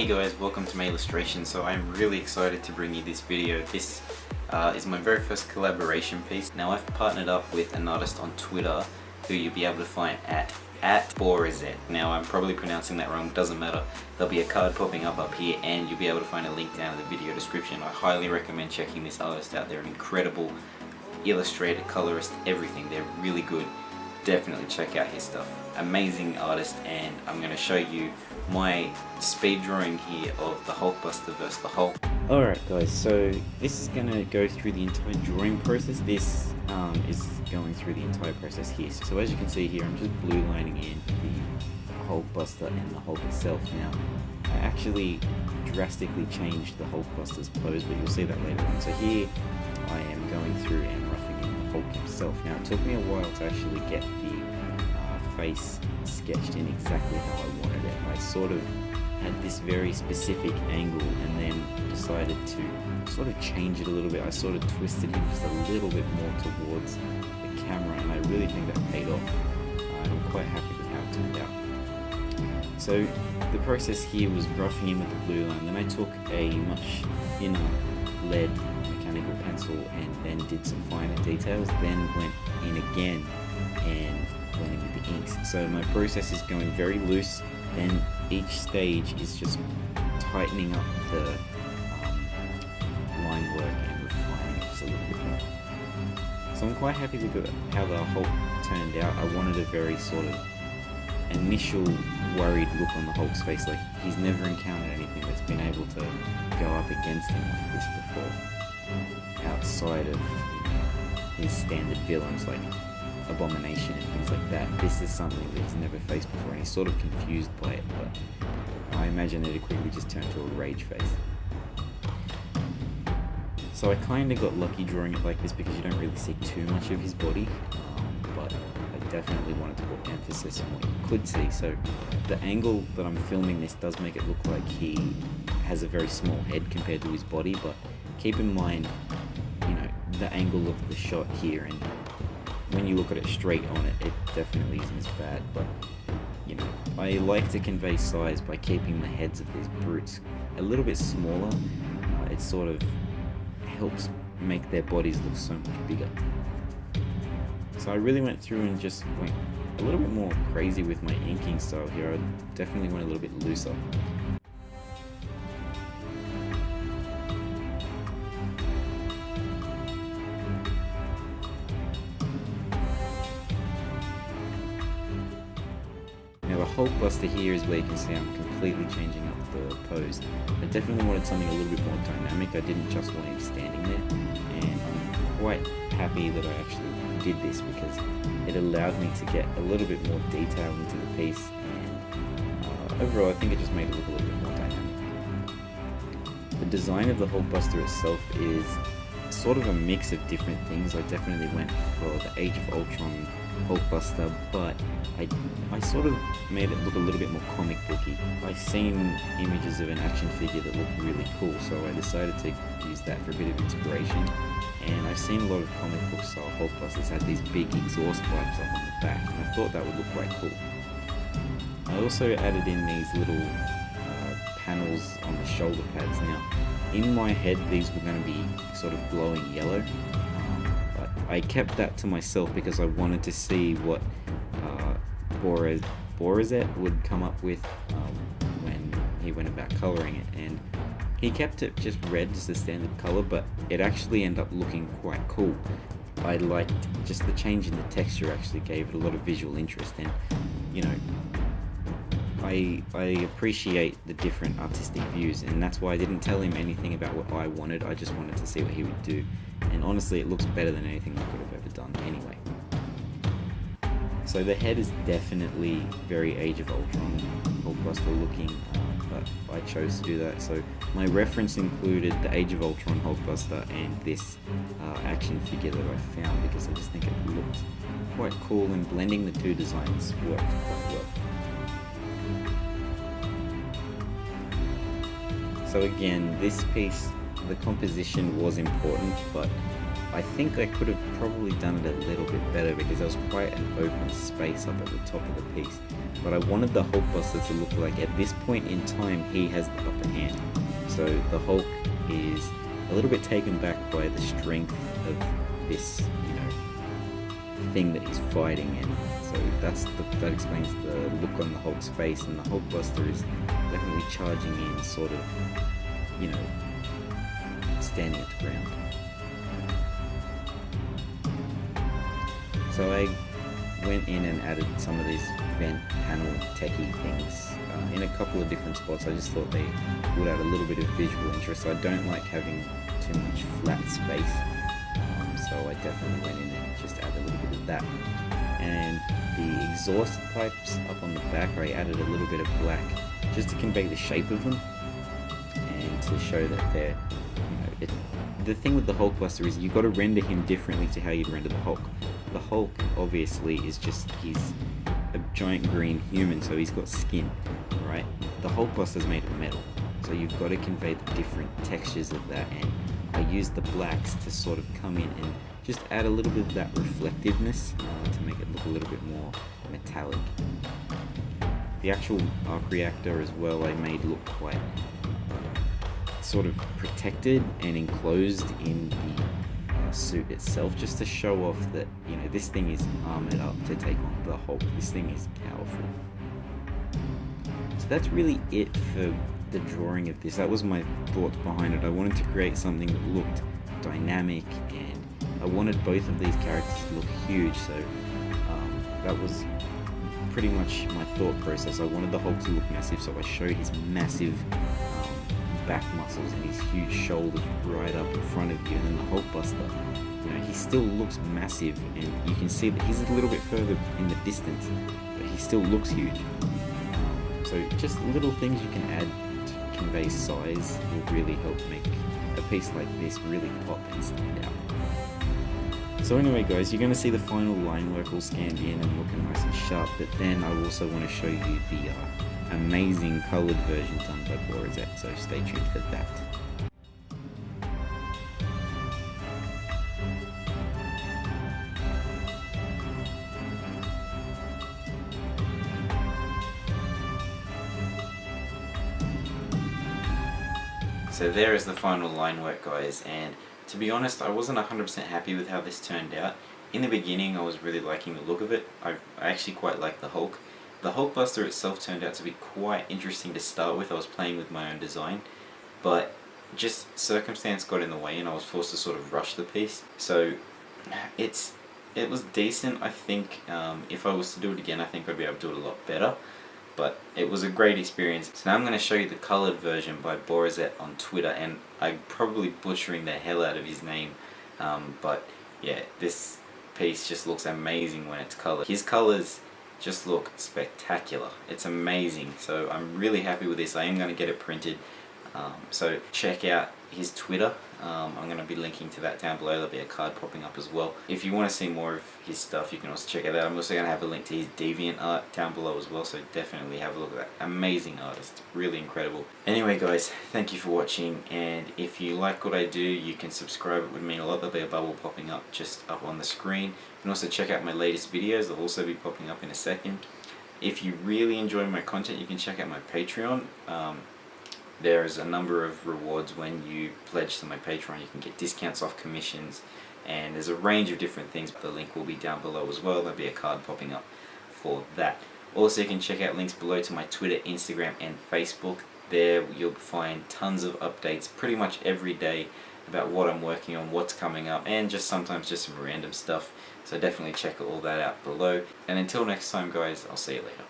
Hey guys, welcome to my illustration. So I'm really excited to bring you this video. This is my very first collaboration piece. Now I've partnered up with an artist on Twitter who you'll be able to find at BOREZET. Now I'm probably pronouncing that wrong, doesn't matter. There'll be a card popping up here and you'll be able to find a link down in the video description. I highly recommend checking this artist out. They're an incredible illustrator, colorist, everything. They're really good. Definitely check out his stuff. Amazing artist, and I'm going to show you my speed drawing here of the Hulkbuster versus the Hulk. Alright guys, so this is going to go through the entire drawing process. This is going through the entire process here. So as you can see here, I'm just blue lining in the Hulkbuster and the Hulk itself. Now, I actually drastically changed the Hulkbuster's pose, but you'll see that later on. So here, I am going through and roughing in the Hulk himself. Now, it took me a while to actually get the face sketched in exactly how I wanted it. I sort of had this very specific angle and then decided to sort of change it a little bit. I sort of twisted him just a little bit more towards the camera, and I really think that paid off. I'm quite happy with how it turned out. So the process here was roughing in with the blue line. Then I took a much thinner lead mechanical pencil and then did some finer details, then went in again and went in with the inks. So my process is going very loose, then each stage is just tightening up the line work and refining it just a little bit more. So I'm quite happy with how the Hulk turned out. I wanted a very sort of initial worried look on the Hulk's face, like he's never encountered anything that's been able to go up against him like this before, outside of his standard villains like Abomination and things like that. This is something that he's never faced before, and he's sort of confused by it, but I imagine that it quickly just turned to a rage face. So I kind of got lucky drawing it like this because you don't really see too much of his body, but I definitely wanted to put emphasis on what you could see. So the angle that I'm filming this does make it look like he has a very small head compared to his body, but keep in mind, you know, the angle of the shot here, and when you look at it straight on it, it definitely isn't as bad. But you know, I like to convey size by keeping the heads of these brutes a little bit smaller. It sort of helps make their bodies look so much bigger. So I really went through and just went a little bit more crazy with my inking style here. I definitely went a little bit looser. Now the Hulkbuster here is where you can see I'm completely changing up the pose. I definitely wanted something a little bit more dynamic. I didn't just want him standing there, and I'm quite happy that I actually did this because it allowed me to get a little bit more detail into the piece, and overall I think it just made it look a little bit more dynamic. The design of the Hulkbuster itself is sort of a mix of different things. I definitely went for the Age of Ultron Hulkbuster, but I sort of made it look a little bit more comic booky. I've seen images of an action figure that looked really cool, so I decided to use that for a bit of inspiration. And I've seen a lot of comic book style Hulkbusters had these big exhaust pipes up on the back, and I thought that would look quite cool. I also added in these little panels on the shoulder pads. Now, in my head these were going to be sort of glowing yellow, but I kept that to myself because I wanted to see what BOREZET would come up with when he went about colouring it, and he kept it just red as the standard colour, but it actually ended up looking quite cool. I liked just the change in the texture, actually gave it a lot of visual interest, and you know, I appreciate the different artistic views, and that's why I didn't tell him anything about what I wanted. I just wanted to see what he would do, and honestly it looks better than anything I could have ever done anyway. So the head is definitely very Age of Ultron Hulkbuster looking, but I chose to do that. So my reference included the Age of Ultron Hulkbuster and this action figure that I found because I just think it looked quite cool, and blending the two designs worked quite well. So again, this piece, the composition was important, but I think I could have probably done it a little bit better because there was quite an open space up at the top of the piece. But I wanted the Hulkbuster to look like at this point in time he has the upper hand. So the Hulk is a little bit taken back by the strength of this, thing that he's fighting, and so that explains the look on the Hulk's face, and the Hulkbuster is definitely charging in, sort of, standing at the ground. So I went in and added some of these vent panel techie things in a couple of different spots. I just thought they would add a little bit of visual interest. I don't like having too much flat space, so I definitely went in and just added a little bit of that. And the exhaust pipes up on the back, I added a little bit of black just to convey the shape of them and to show that they're, the thing with the Hulkbuster is you've got to render him differently to how you'd render the Hulk. The Hulk obviously is he's a giant green human, so he's got skin, right? The Hulkbuster's made of metal, so you've got to convey the different textures of that, and I used the blacks to sort of come in and just add a little bit of that reflectiveness to make it look a little bit more metallic. The actual arc reactor as well I made look quite sort of protected and enclosed in the suit itself, just to show off that, this thing is armored up to take on the Hulk. This thing is powerful. So that's really it for the drawing of this. That was my thoughts behind it. I wanted to create something that looked dynamic, and I wanted both of these characters to look huge, so that was pretty much my thought process. I wanted the Hulk to look massive, so I showed his massive back muscles and his huge shoulders right up in front of you, and then the Hulkbuster, he still looks massive, and you can see that he's a little bit further in the distance, but he still looks huge. So just little things you can add to convey size will really help make a piece like this really pop and stand out. So anyway guys, you're going to see the final line work all scanned in and looking nice and sharp, but then I also want to show you the amazing coloured version done by BOREZET, so stay tuned for that. So there is the final line work guys, and to be honest I wasn't 100% happy with how this turned out. In the beginning I was really liking the look of it. I actually quite liked the Hulk. The Hulkbuster itself turned out to be quite interesting to start with. I was playing with my own design, but just circumstance got in the way and I was forced to sort of rush the piece. So it was decent. I think if I was to do it again I think I'd be able to do it a lot better. But it was a great experience. So now I'm going to show you the coloured version by BOREZET on Twitter, and I'm probably butchering the hell out of his name, but yeah, this piece just looks amazing when it's coloured. His colours just look spectacular. It's amazing, so I'm really happy with this. I am going to get it printed, so check out his Twitter. I'm going to be linking to that down below. There'll be a card popping up as well. If you want to see more of his stuff, you can also check it out. I'm also going to have a link to his DeviantArt down below as well, so definitely have a look at that. Amazing artist, really incredible. Anyway guys, thank you for watching, and if you like what I do, you can subscribe. It would mean a lot. There'll be a bubble popping up just up on the screen. You can also check out my latest videos. They'll also be popping up in a second. If you really enjoy my content, you can check out my Patreon. There's a number of rewards when you pledge to my Patreon. You can get discounts off commissions, and there's a range of different things. The link will be down below as well. There'll be a card popping up for that. Also, you can check out links below to my Twitter, Instagram and Facebook. There you'll find tons of updates pretty much every day about what I'm working on, what's coming up, and just sometimes just some random stuff. So definitely check all that out below. And until next time guys, I'll see you later.